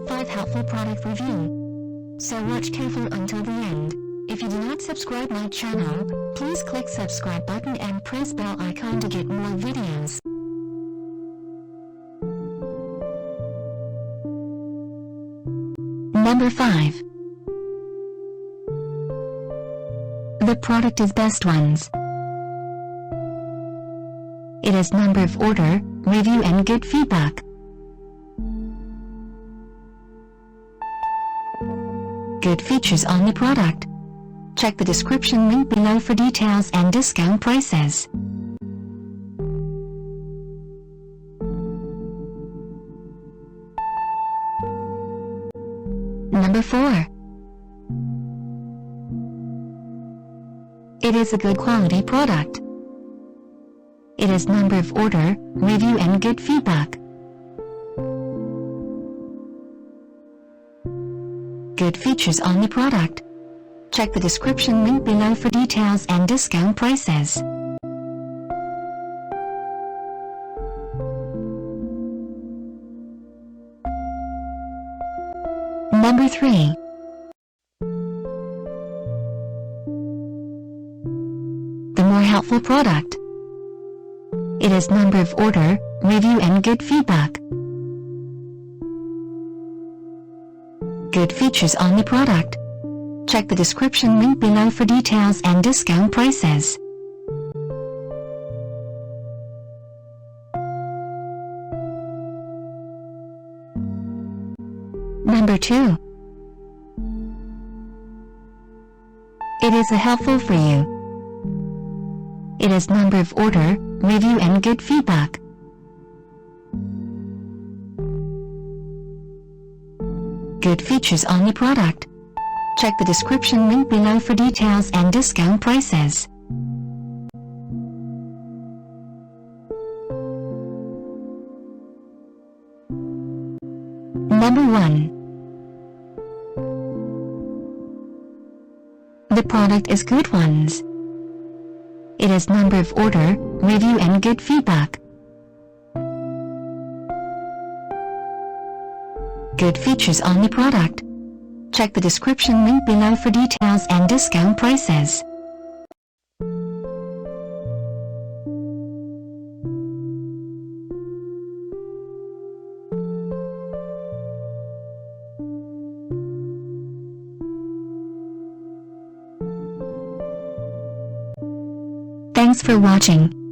top 5 helpful product review. So watch careful until the end. If you do not subscribe my channel, please click subscribe button and press bell icon to get more videos. Number 5. The product is Best Ones. It has number of order, review and good feedback. Good features on the product. Check the description link below for details and discount prices. Number 4. It is a good quality product. It has number of order, review and good feedback. Good features on the product. Check the description link below for details and discount prices. Number 3. The more helpful product. It has number of order, review and good feedback. Good features on the product. Check the description link below for details and discount prices. Number 2. It is a helpful for you. It has number of order, review and good feedback. Good features on the product. Check the description link below for details and discount prices. Number 1. The product is Good Ones. It has number of order, review and good feedback. Good features on the product. Check the description link below for details and discount prices. Thanks for watching.